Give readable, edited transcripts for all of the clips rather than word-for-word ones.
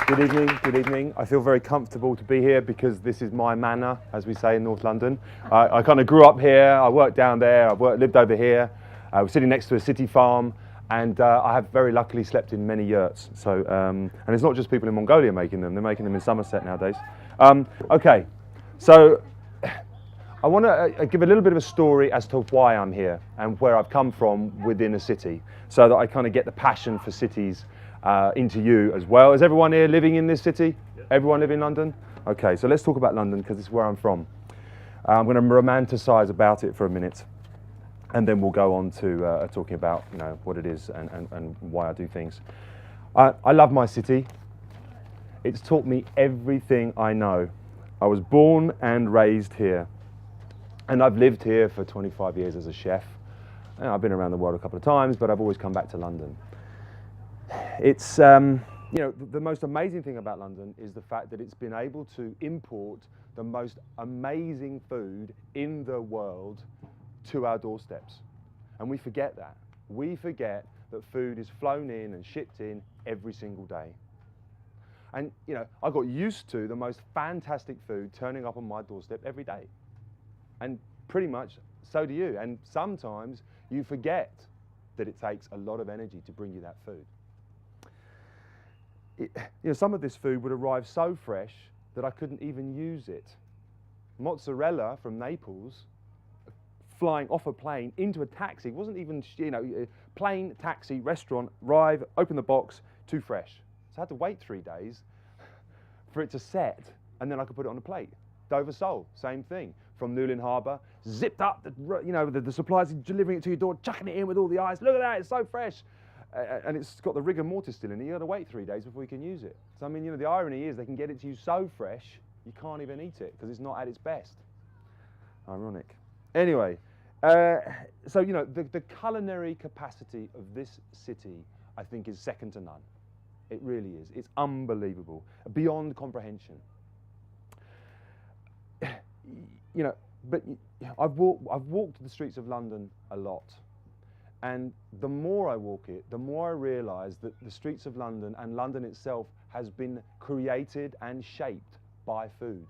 Good evening, good evening. I feel very comfortable to be here because this is my manor, as we say in North London. I kind of grew up here, I worked down there, lived over here. I was sitting next to a city farm, and I have very luckily slept in many yurts. So, and it's not just people in Mongolia making them, they're making them in Somerset nowadays. Okay, so I want to give a little bit of a story as to why I'm here and where I've come from within a city, so that I kind of get the passion for cities into you as well. Is everyone here living in this city? Yeah. Everyone live in London? Okay, so let's talk about London because it's where I'm from. I'm going to romanticize about it for a minute, and then we'll go on to talking about what it is and why I do things. I love my city. It's taught me everything I know. I was born and raised here, and I've lived here for 25 years as a chef. I've been around the world a couple of times, but I've always come back to London. It's, the most amazing thing about London is the fact that it's been able to import the most amazing food in the world to our doorsteps. And we forget that. We forget that food is flown in and shipped in every single day. And, I got used to the most fantastic food turning up on my doorstep every day. And pretty much so do you. And sometimes you forget that it takes a lot of energy to bring you that food. Some of this food would arrive so fresh that I couldn't even use it. Mozzarella from Naples, flying off a plane into a taxi, wasn't even, plane, taxi, restaurant, arrive, open the box, too fresh. So I had to wait 3 days for it to set, and then I could put it on a plate. Dover sole, same thing. From Newlyn Harbour, zipped up, the suppliers delivering it to your door, chucking it in with all the ice. Look at that, it's so fresh. And it's got the rigor mortis still in it. You got to wait 3 days before you can use it. So I mean, the irony is they can get it to you so fresh you can't even eat it because it's not at its best. Ironic. Anyway, so the culinary capacity of this city, I think, is second to none. It really is. It's unbelievable, beyond comprehension. But I've walked the streets of London a lot. And the more I walk it, the more I realise that the streets of London and London itself has been created and shaped by food.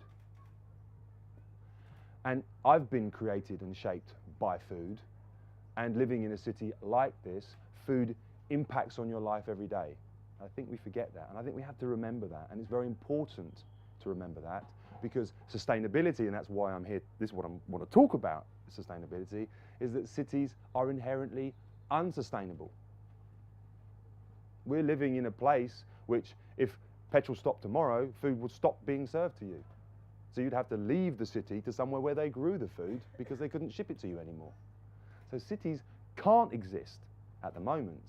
And I've been created and shaped by food. And living in a city like this, food impacts on your life every day. I think we forget that, and I think we have to remember that. And it's very important to remember that, because sustainability, and that's why I'm here, this is what I want to talk about, sustainability, is that cities are inherently unsustainable. We're living in a place which, if petrol stopped tomorrow, food would stop being served to you. So you'd have to leave the city to somewhere where they grew the food because they couldn't ship it to you anymore. So cities can't exist at the moment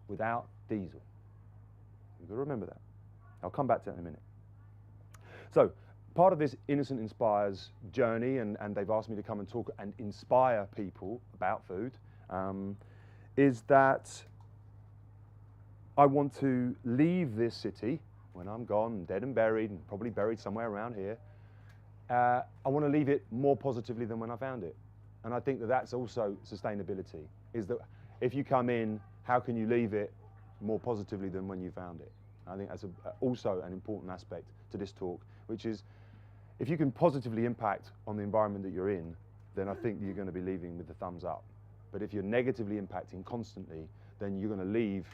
without diesel. You've got to remember that. I'll come back to that in a minute. So, part of this Innocent Inspires journey, and they've asked me to come and talk and inspire people about food, is that I want to leave this city when I'm gone, dead and buried, and probably buried somewhere around here. I want to leave it more positively than when I found it. And I think that that's also sustainability, is that if you come in, how can you leave it more positively than when you found it? I think that's also an important aspect to this talk, which is, if you can positively impact on the environment that you're in, then I think you're going to be leaving with the thumbs up. But if you're negatively impacting constantly, then you're going to leave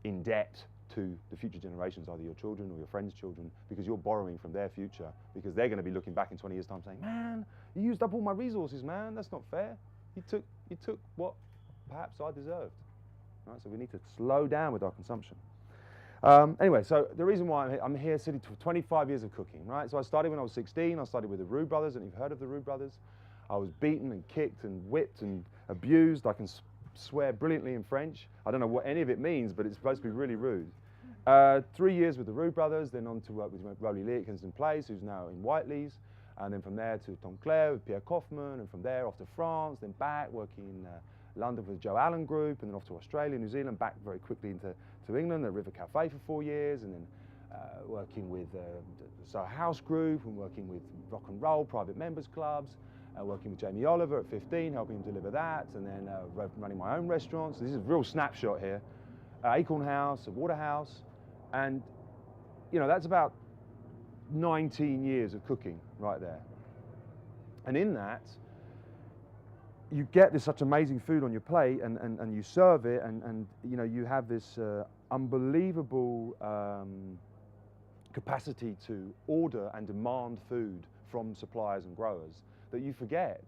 in debt to the future generations, either your children or your friends' children, because you're borrowing from their future, because they're going to be looking back in 20 years' time saying, man, you used up all my resources, man, that's not fair. You took what perhaps I deserved. Right, so we need to slow down with our consumption. Anyway, so the reason why I'm here sitting for 25 years of cooking, right? So I started when I was 16. I started with the Roux brothers, and you've heard of the Roux brothers. I was beaten and kicked and whipped and abused. I can swear brilliantly in French. I don't know what any of it means, but it's supposed to be really rude. 3 years with the Roux brothers, then on to work with Roly Lee at Kensington Place, who's now in Whiteley's, and then from there to Tonclair with Pierre Kaufman, and from there off to France, then back working in London for the Joe Allen Group, and then off to Australia, New Zealand, back very quickly into England at River Cafe for 4 years, and then working with the Soho House Group, and working with Rock and Roll, private members clubs, working with Jamie Oliver at 15, helping him deliver that, and then running my own restaurants. So this is a real snapshot here. Acorn House, Waterhouse, and you know, that's about 19 years of cooking right there. And in that, you get this such amazing food on your plate, and you serve it, and you know, you have this unbelievable capacity to order and demand food from suppliers and growers, that you forget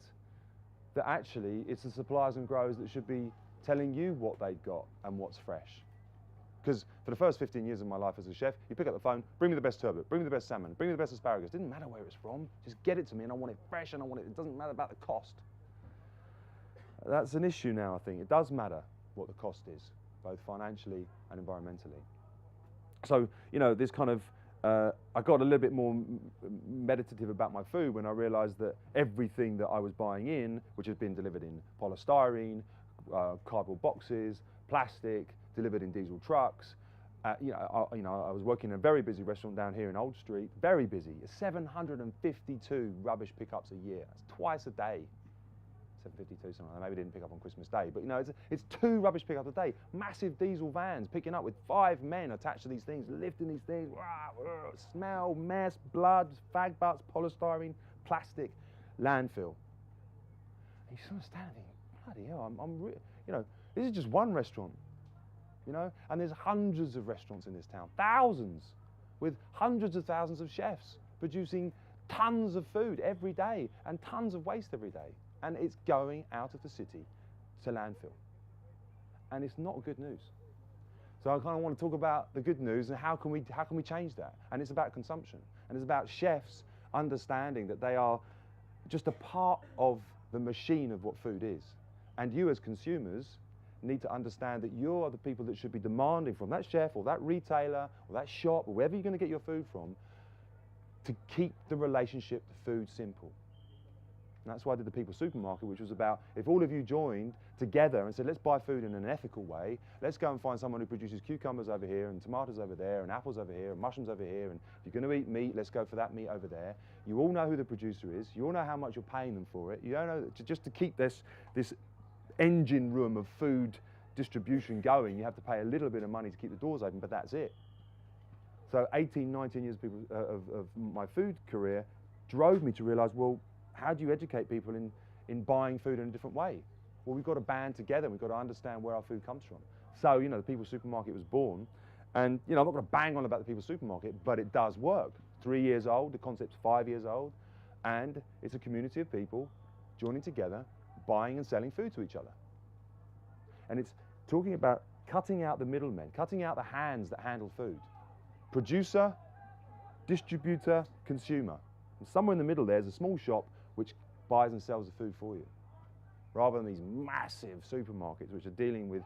that actually it's the suppliers and growers that should be telling you what they've got and what's fresh. Because for the first 15 years of my life as a chef, you pick up the phone, bring me the best turbot, bring me the best salmon, bring me the best asparagus. It didn't matter where it's from, just get it to me, and I want it fresh, and I want it, it doesn't matter about the cost. That's an issue now, I think. It does matter what the cost is, both financially and environmentally. So, you know, this kind of, I got a little bit more meditative about my food when I realized that everything that I was buying in, which has been delivered in polystyrene, cardboard boxes, plastic, delivered in diesel trucks. You know, I was working in a very busy restaurant down here in Old Street, very busy. 752 rubbish pickups a year. That's twice a day. 752, something like that. Maybe didn't pick up on Christmas Day, but you know, it's 2 rubbish pickups a day. Massive diesel vans picking up with 5 men attached to these things, lifting these things. Smell, mess, blood, fag butts, polystyrene, plastic, landfill. And you sort of stand there, bloody hell, you know, this is just one restaurant, you know, and there's hundreds of restaurants in this town, thousands, with hundreds of thousands of chefs producing tons of food every day and tons of waste every day. And it's going out of the city to landfill. And it's not good news. So I kind of want to talk about the good news and how can we change that? And it's about consumption. And it's about chefs understanding that they are just a part of the machine of what food is. And you as consumers need to understand that you are the people that should be demanding from that chef or that retailer or that shop or wherever you're going to get your food from to keep the relationship to food simple. And that's why I did the People's Supermarket, which was about if all of you joined together and said, let's buy food in an ethical way, let's go and find someone who produces cucumbers over here and tomatoes over there and apples over here and mushrooms over here, and if you're going to eat meat, let's go for that meat over there. You all know who the producer is, you all know how much you're paying them for it, you don't know that just to keep this engine room of food distribution going, you have to pay a little bit of money to keep the doors open, but that's it. So 18, 19 years of my food career drove me to realize, well, how do you educate people in buying food in a different way? Well, we've got to band together. We've got to understand where our food comes from. So, you know, the People's Supermarket was born. And, you know, I'm not going to bang on about the People's Supermarket, but it does work. 3 years old, the concept's 5 years old. And it's a community of people joining together, buying and selling food to each other. And it's talking about cutting out the middlemen, cutting out the hands that handle food. Producer, distributor, consumer. And somewhere in the middle there's a small shop which buys and sells the food for you, rather than these massive supermarkets which are dealing with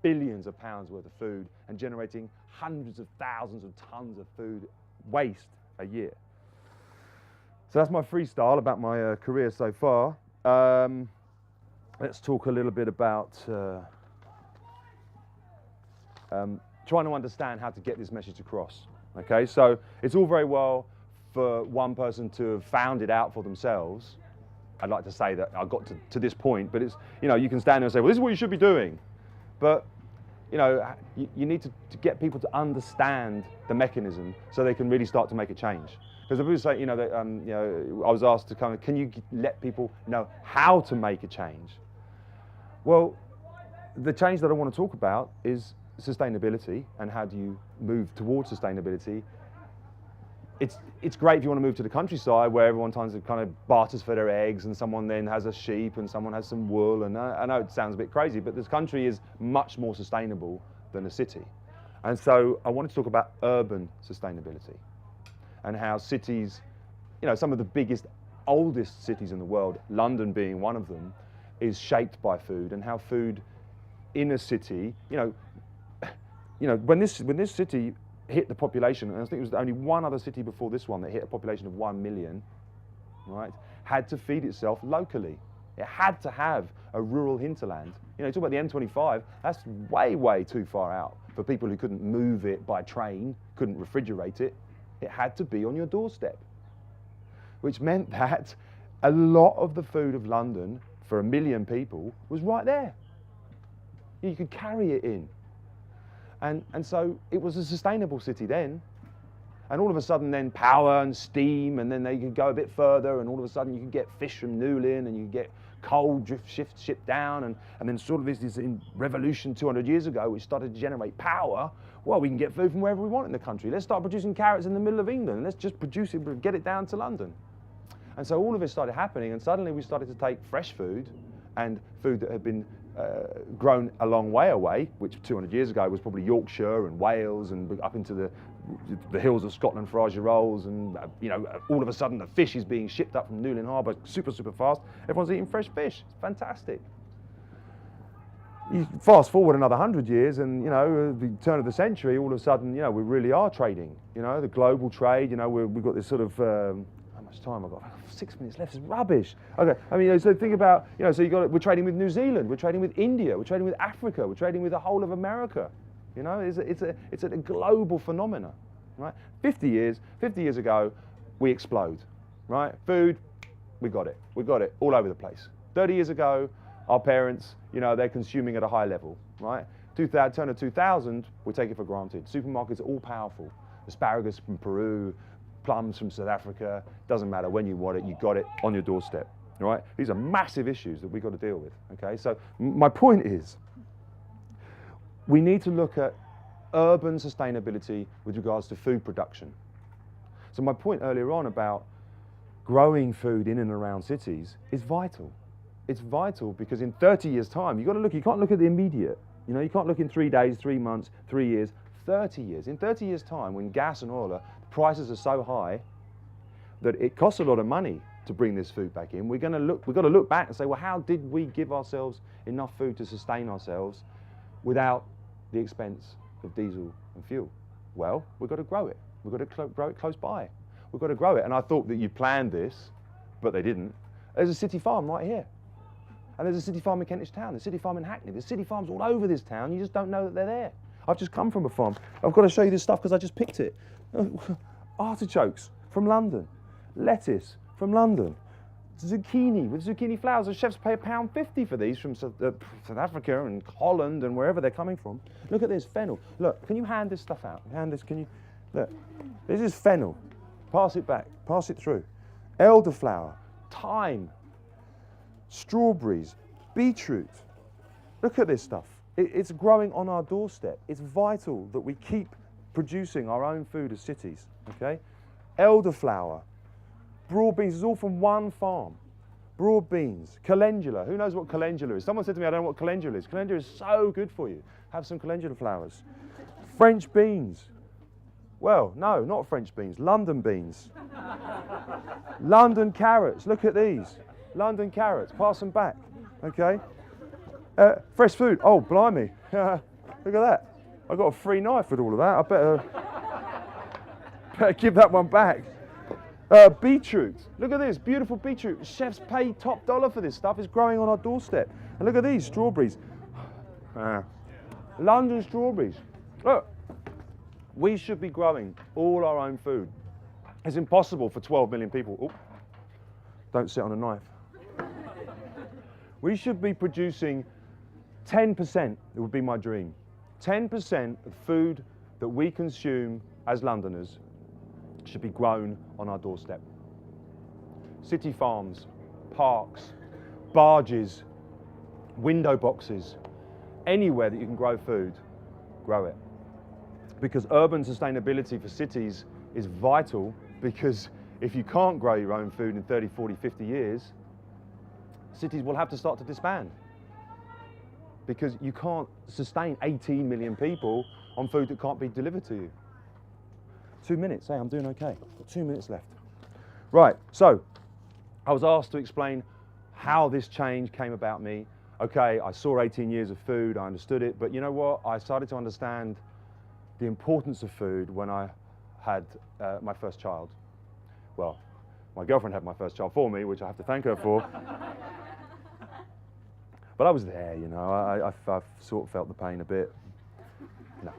billions of pounds worth of food and generating hundreds of thousands of tons of food waste a year. So that's my freestyle about my career so far. Let's talk a little bit about trying to understand how to get this message across. Okay, so it's all very well for one person to have found it out for themselves. I'd like to say that I got to this point, but it's, you know, you can stand there and say, well, this is what you should be doing. But, you know, you need to get people to understand the mechanism so they can really start to make a change. Because people say, you know, that, you know, I was asked to kind of, can you let people know how to make a change? Well, the change that I want to talk about is sustainability and how do you move towards sustainability. It's great if you want to move to the countryside where everyone kind of barters for their eggs and someone then has a sheep and someone has some wool, and I know it sounds a bit crazy, but this country is much more sustainable than a city. And so I wanted to talk about urban sustainability and how cities, you know, some of the biggest, oldest cities in the world, London being one of them, is shaped by food, and how food in a city, you know, when this city hit the population, and I think it was only one other city before this one that hit a population of 1 million, right, had to feed itself locally. It had to have a rural hinterland. You know, you talk about the M25, that's way, way too far out for people who couldn't move it by train, couldn't refrigerate it. It had to be on your doorstep, which meant that a lot of the food of London for 1 million people was right there. You could carry it in. And so it was a sustainable city then. And all of a sudden then power and steam, and then they could go a bit further, and all of a sudden you could get fish from Newlyn, and you could get coal drift shipped down, and then sort of this revolution 200 years ago which started to generate power. Well, we can get food from wherever we want in the country. Let's start producing carrots in the middle of England, and let's just produce it, get it down to London. And so all of this started happening, and suddenly we started to take fresh food and food that had been grown a long way away, which 200 years ago was probably Yorkshire and Wales and up into the hills of Scotland for Argy rolls, and all of a sudden the fish is being shipped up from Newlyn Harbour super fast. Everyone's eating fresh fish. It's fantastic. You fast forward another 100 years, and the turn of the century, all of a sudden we really are trading. The global trade. We've got this sort of how much time I've got? 6 minutes left. It's rubbish. Okay, I mean, so think about, so we're trading with New Zealand, we're trading with India, we're trading with Africa, we're trading with the whole of America. It's a global phenomenon, right? 50 years ago, we explode, right? Food, we got it all over the place. 30 years ago, our parents, they're consuming at a high level, right? Turn of 2000, we take it for granted. Supermarkets are all powerful. Asparagus from Peru, plums from South Africa, doesn't matter when you want it, you got it on your doorstep, all right? These are massive issues that we've got to deal with, okay? So my point is, we need to look at urban sustainability with regards to food production. So my point earlier on about growing food in and around cities is vital. It's vital because in 30 years' time, you can't look at the immediate. You can't look in 3 days, 3 months, 3 years, 30 years. In 30 years' time, when gas and oil prices are so high that it costs a lot of money to bring this food back in, we've got to look back and say, well, how did we give ourselves enough food to sustain ourselves without the expense of diesel and fuel? Well, we've got to grow it. We've got to grow it close by. We've got to grow it. And I thought that you planned this, but they didn't. There's a city farm right here. And there's a city farm in Kentish Town, there's a city farm in Hackney, there's city farms all over this town, you just don't know that they're there. I've just come from a farm. I've got to show you this stuff because I just picked it. Artichokes from London, lettuce from London, zucchini with zucchini flowers. The chefs pay £1.50 for these from South Africa and Holland and wherever they're coming from. Look at this, fennel. Look, can you hand this stuff out? Hand this, can you? Look, this is fennel. Pass it back, pass it through. Elderflower, thyme, strawberries, beetroot. Look at this stuff. It's growing on our doorstep. It's vital that we keep producing our own food as cities, okay? Elderflower, broad beans, is all from one farm. Broad beans, calendula. Who knows what calendula is? Someone said to me, I don't know what calendula is. Calendula is so good for you. Have some calendula flowers. French beans. Well, no, not French beans, London beans. London carrots, look at these. London carrots, pass them back, okay? Fresh food, oh blimey, look at that. I got a free knife with all of that. I better give that one back. Beetroot, look at this, beautiful beetroot. Chefs pay top dollar for this stuff. It's growing on our doorstep. And look at these, strawberries. London strawberries. Look, we should be growing all our own food. It's impossible for 12 million people. Ooh, don't sit on a knife. We should be producing 10%, it would be my dream. 10% of food that we consume as Londoners should be grown on our doorstep. City farms, parks, barges, window boxes, anywhere that you can grow food, grow it. Because urban sustainability for cities is vital, because if you can't grow your own food in 30, 40, 50 years, cities will have to start to disband. Because you can't sustain 18 million people on food that can't be delivered to you. 2 minutes, hey, I'm doing okay. Got 2 minutes left. Right, so I was asked to explain how this change came about me. Okay, I saw 18 years of food, I understood it, but you know what? I started to understand the importance of food when I had my first child. Well, my girlfriend had my first child for me, which I have to thank her for. But I was there, you know, I sort of felt the pain a bit. No,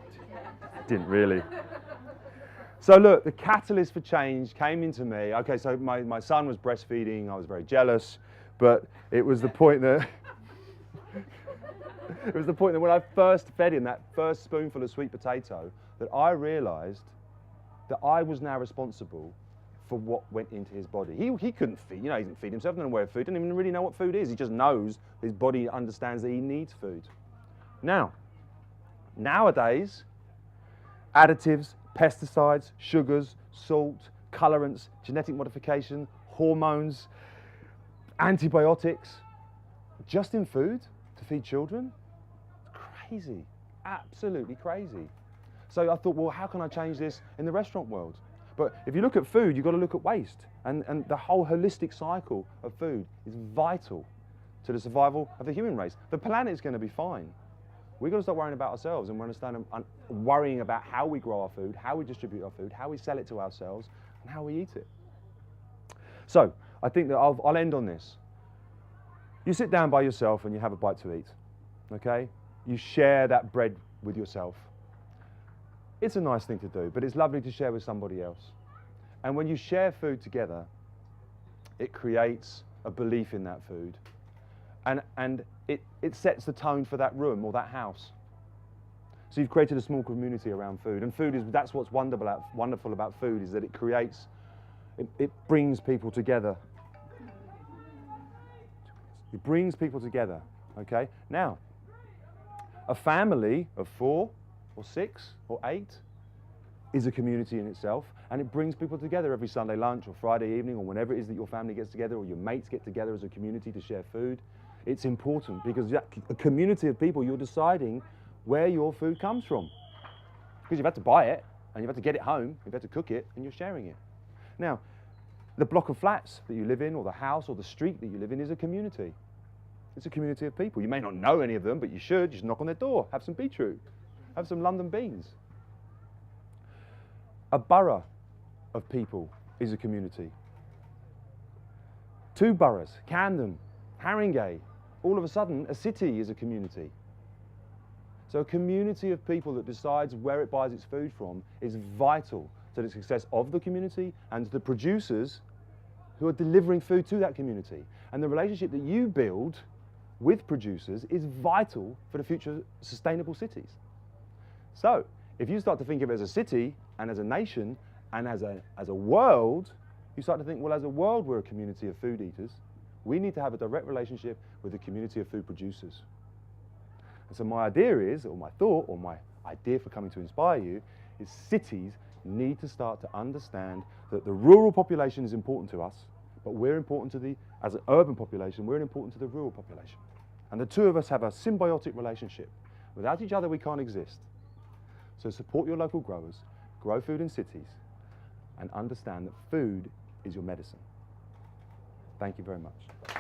didn't really. So look, the catalyst for change came into me. Okay, so my son was breastfeeding, I was very jealous, but it was the point that it was the point that when I first fed him that first spoonful of sweet potato, that I realised that I was now responsible for what went into his body. He couldn't feed, he didn't feed himself, didn't know where food, didn't even really know what food is. He just knows his body understands that he needs food. Now, nowadays, additives, pesticides, sugars, salt, colorants, genetic modification, hormones, antibiotics, just in food to feed children? Crazy, absolutely crazy. So I thought, well, how can I change this in the restaurant world? But if you look at food, you've got to look at waste. And the whole holistic cycle of food is vital to the survival of the human race. The planet's going to be fine. We've got to stop worrying about ourselves and worrying about how we grow our food, how we distribute our food, how we sell it to ourselves, and how we eat it. So I think that I'll end on this. You sit down by yourself and you have a bite to eat, okay? You share that bread with yourself. It's a nice thing to do, but it's lovely to share with somebody else. And when you share food together, it creates a belief in that food. And it sets the tone for that room or that house. So you've created a small community around food. And that's what's wonderful about food, is that it brings people together. It brings people together, okay? Now, a family of 4 or 6 or 8 is a community in itself, and it brings people together every Sunday lunch or Friday evening or whenever it is that your family gets together or your mates get together as a community to share food. It's important because a community of people, you're deciding where your food comes from. Because you've had to buy it, and you've had to get it home, you've had to cook it, and you're sharing it. Now, the block of flats that you live in, or the house or the street that you live in, is a community. It's a community of people. You may not know any of them, but you should. Just knock on their door, have some beetroot, have some London beans. A borough of people is a community. 2 boroughs, Camden, Haringey, all of a sudden a city is a community. So a community of people that decides where it buys its food from is vital to the success of the community and to the producers who are delivering food to that community. And the relationship that you build with producers is vital for the future of sustainable cities. So if you start to think of it as a city and as a nation and as a world, you start to think, well, as a world, we're a community of food eaters. We need to have a direct relationship with the community of food producers. And so my idea is, or my thought, or my idea for coming to inspire you, is cities need to start to understand that the rural population is important to us, but we're important to as an urban population, we're important to the rural population. And the two of us have a symbiotic relationship. Without each other, we can't exist. So support your local growers, grow food in cities, and understand that food is your medicine. Thank you very much.